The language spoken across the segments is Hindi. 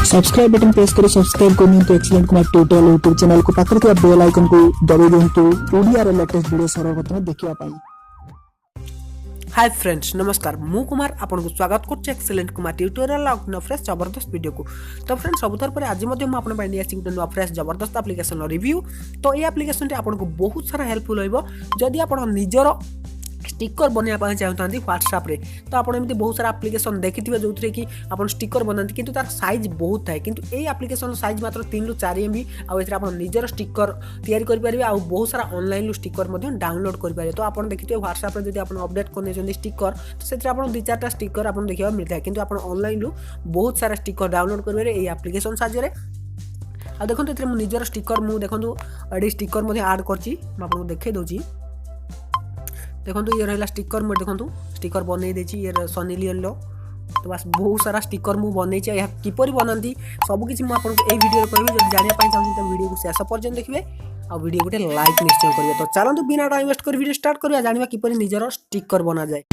सब्सक्राइब बटन प्रेस करी सब्सक्राइब करनी तो excellent Kumar tutorial YouTube channel को पाखर के बेल आइकन को दबाई दिंतु ओडिया रे लेटेस्ट वीडियो सर्वप्रथम देखिया पाई। हाय फ्रेंड्स नमस्कार मु कुमार आपन को स्वागत करछ एक्सीलेंट कुमार ट्यूटोरियल और फ्रेश जबरदस्त वीडियो को। तो फ्रेंड्स सबुथर पर आज मध्य आपन पई नै आसी गुटे फ्रेश जबरदस्त एप्लीकेशन रिव्यू। तो ये एप्लीकेशन टी आपन को बहुत सारा हेल्पफुल होइबो जदि आपन निजर स्टिकर बनवा चाहते व्हाट्सएप रे। तो आप एमती बहुत सारा एप्लीकेशन देखिए जो कि आप स्टिकर बनाते किंतु तार साइज बहुत थाए किंतु ए एप्लीकेशन साइज मात्र 3 ରୁ 4 MB आप निजर स्टिकर तैयारी करेंगे आ बहुत सारा ऑनलाइन स्टिकर डाउनलोड करेंगे। तो आप देखिए व्हाट्सएप रे जब आप अपडेट करने स्टिकर तो से 2-4टा स्टिकर आप देखा मिलता है किंतु आप ऑनलाइन बहुत सारा स्टिकर डाउनलोड करेंगे ये एप्लीकेशन साहाय्य। आ देखो निजर स्टिकर मुझे देखो ये स्टिकर ऐड कर देखे दूसरी देखो ये रहा स्टिकर मुझे देखो स्टिकर बनई ये सनी लियोन लो। तो बस बहुत सारा स्टिकर मुझे बनई किपर बनाती सबकि मुझे वीडियो करी जब जानापी चाहिए तो वीडियो को शेष पर्यटन देखिए आ वीडियो गोटे लाइक निश्चय करेंगे। तो चलते बिना टाइम वेस्ट कर वीडियो स्टार्ट करिया जानिबा किपर निजर स्टिकर बना जाए।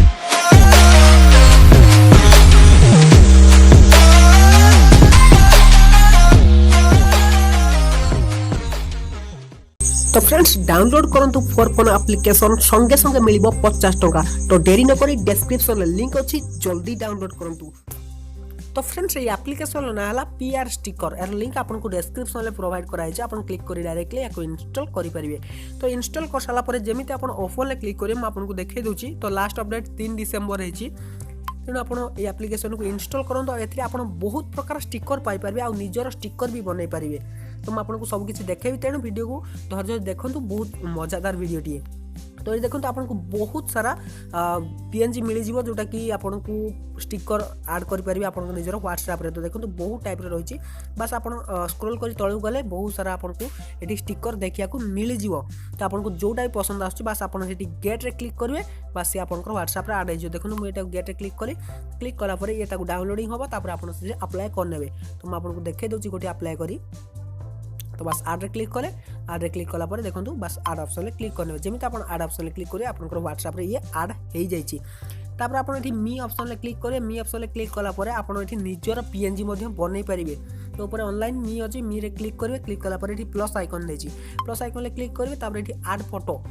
तो फ्रेंड्स डाउनलोड करंतु फॉर फोन एप्लीकेशन संगे संगे मिलिबो 50 टंका। तो देरी न करी डिस्क्रिप्शन लिंक अछि जल्दी डाउनलोड करंतु। तो फ्रेंड्स ये एप्लीकेशन ना हला पीआर स्टिकर यार लिंक आपन को डिस्क्रिप्शन ले प्रोवाइड कराई छै आपन क्लिक करी डायरेक्टली याको इंस्टॉल करि परिबे। तो इंस्टॉल कर साला परे जेमिति आपन ओपन ले क्लिक करी म आपन को देखाई दोची। तो लास्ट अपडेट 3 डिसेंबर हेची तेणु आप एप्लीकेशन को इंस्टॉल करूँ ए आप बहुत प्रकार स्टिकर पाइपर आ निजर स्टिकर भी बनई पारे। तो मुझे आपको सबकि देखेबी तेणु वीडियो को धैर्य देखूँ बहुत मजादार वीडियोटीए। तो ये देखो आपको बहुत सारा PNG मिल जाव जोटा कि आपन को स्टिकर ऐड करेंगे आप निजर व्हाट्सएप रे। तो देखो बहुत टाइप रही बस आप स्क्रॉल कर तलू गले बहुत सारा आपन को ये स्टिकर देखा मिल जाव। तो आपको जोटा भी पसंद आस बस आप गेट रे क्लिक करेंगे बस ये आप व्हाट्सएप ऐड हो। देखो मुझे गेट रे क्लिक कलापर ये डाउनलोडिंग हम तापर आप अप्लाई करने। तो मुझे आपको देखे दूसरी गोटे अप्लाई करी तो बस आड रे क्लिक कले आड रे क्लिक कला देखो बस आड ऑप्शन ले क्लिक करने जमी आप आड ऑप्शन ले क्लिक करेंगे आप व्हाट्सएप रे ये आड हो जाइए। तापर आप मी ऑप्शन ले क्लिक करेंगे मी ऑप्शन ले क्लिक कलापर आप निजर PNG बनई पारे। तो ऊपर ऑनलाइन मी अच्छी मी रे क्लिक करेंगे क्लिक कलापर प्लस आइकन देछि प्लस आइकन ले क्लिक करेंगे तापर ये आड फोटो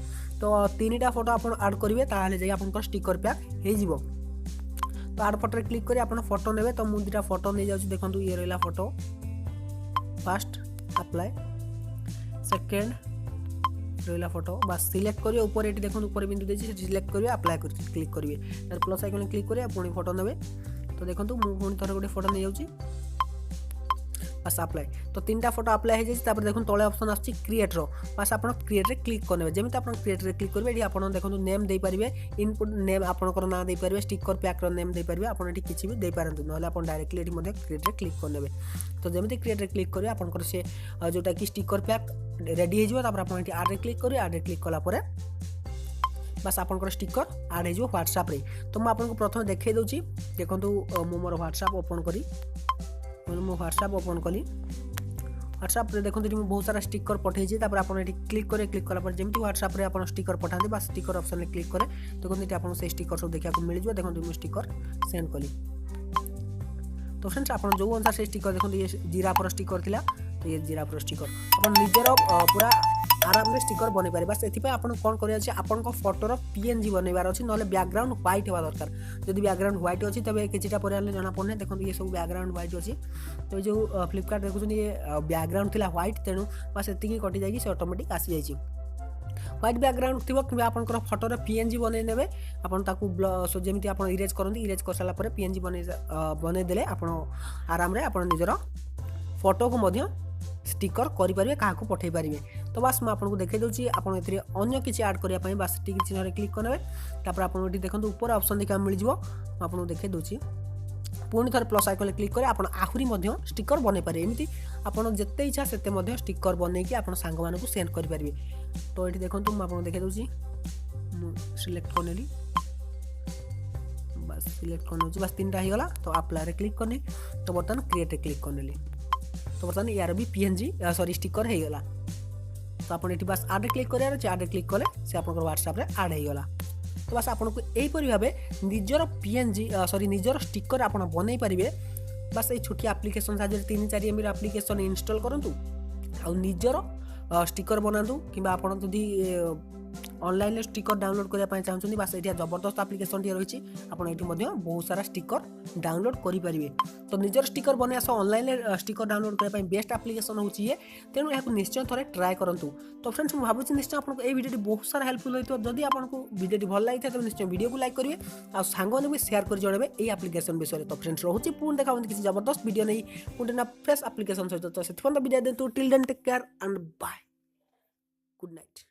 तो 3टा फोटो आप आड करेंगे ताहले जाई आपन स्टिकर पैक हो जिवो। तो आड फोटो रे क्लिक करी आप फोटो नेबे तो मु 2टा फोटो नहीं जाउछि देखंतु ये रहला फोटो फर्स्ट अप्लाई सेकेंड रहा फोटो बस सिलेक्ट करिए ऊपर ये देखो ऊपर बिंदु देछि सिलेक्ट करिए अप्लाई कर क्लिक करिए तार प्लस आइकन क्लिक करिए पुणी फोटो नेबे। तो देखो मु पुणी थोड़ा गोटे फोटो नहीं जाउछि बस अप्लाई तो 3टा फोटो अप्लाई हो जाए। देखो तले ऑप्शन आछि क्रिएट रो बस आप क्रिएट रे क्लिक करने जमी आप क्रिएट रे क्लिक करेंगे आप देखो नेम दे पारे इनपुट नेम आपंकर ना दे पारे स्टिकर पैक रो नेम दे पारे आप किसी भी दे पारंतु ना आप डायरेक्टली क्रिएट रे क्लिक करने। तो जमी क्रिएट रे क्लिक करेंगे आपंकर से जोटा कि स्टिकर पैक रेडी हो आप आड रे क्लिक करेंगे आड रे क्लिक कलापर बस आपंकर स्टिकर आड हो व्हाट्सएप रे। तो मुझे आपको प्रथम देखे दूसरी देखो मु मोर व्हाट्सएप ओपन करी व्हाट्सएप ओपन कली व्हाट्सएप रे देखो मुझे बहुत सारा स्टिकर पठाई आप क्लिक करें क्लिक कला जमी व्हाट्सएप रे आप स्टिकर पठाते बस स्टिकर ऑप्शन ले क्लिक करें देखो आप स्टिकर सब देखा मिल जाए। देखो मुझे स्टिकर सेंड कली तो फ्रेंड्स आप जो अनुसार से स्टिकर देखो ये जिराफर स्टिकर थिला तो ये जिराफर स्टिकर आप निजर पूरा आराम से स्टिकर बन पारे। बस ये आप कौन करें आपन फोटोर PNG बनवार अच्छी ना बैकग्राउंड व्हाइट हवा दरकार जब बैकग्राउंड व्हाइट अच्छी तब किसीटा पर जना पड़े देखो ये सब बैकग्राउंड व्हाइट अच्छी। तो जो फ्लिपकार्ट देखुन ये बैकग्राउंड थिला व्हाइट तेणु बस ये कटि जाए से ऑटोमेटिक आसी जाइए व्हाइट बैकग्राउंड थी कि आपंकर फोटोर PNG बनई ने आपको जमी आप इरेज करते इरेज कर सारापर PNG बनई देले आप आराम आप निजर फोटो को स्टिकर करेंगे क्या पठे पारे। तो बस मुझे आपको देखे दूसरी आप अन्य किसी ऐड करने बस टिक चिन्ह क्लिक करेंगे तापर आप देखो ऊपर ऑप्शन देखा मिल जाव आपको देखे दूसरी पुणी थे प्लस आइकन क्लिक करें आप आहरी स्टिकर बनई पारे एमती आप जिते इच्छा से स्टिकर बनईकि आप सांग मान सेंड करेंगे। तो ये देखो मुझे देखे दूसरी सिलेक्ट कर बस सिलेक्ट कर बस 3टा हो गला। तो अप्लाई रे क्लिक करनी तो बर्तमान क्रिएट रे क्लिक करने तो बर्तमान यार भी PNG सॉरी स्टिकर हो गला। तो आप बस आड क्लिक करें आड क्लिक कले से आप व्हाट्सएप रे आड हो गला। तो बस आपको यहीपरि भाव निजर PNG सॉरी निजर स्टिकर आप बनई पारे बास ये छोटी आप्लिकेसन साहाय्य 3-4 MB आप्लिकेसन इनस्टॉल करंतु आ निजर स्टिकर बनातु कि आपड़ जदि ऑनलाइन स्टिकर डाउनलोड करने चाहते बास ये जबरदस्त आप्लिकेसन टी रही है बहुत सारा स्टिकर डाउनलोड करेंगे तो निजर स्टिकर बने आस ऑनलाइन स्टिकर डाउनलोड करने बेस्ट आप्लिकेसन होची ये तेणु यहाँ निश्चय थे ट्राए करूँ तो फ्रेंड्स मुझे भावी निश्चय आपको ये वीडियो बहुत सारा हेल्पफुल होती है जदि आपको वीडियो भल लगी तो निश्चय वीडियो को लाइक करेंगे आ सांग भी शेयर कर जनइबे ये आप्लिकेसन विषय तो फ्रेंड्स रोचे पुणी देखा किसी जबरदस्त वीडियो नहीं पुणी फ्रेश आप्लिकेसन सहित तो से वीडियो देतु till then take care and bye good night.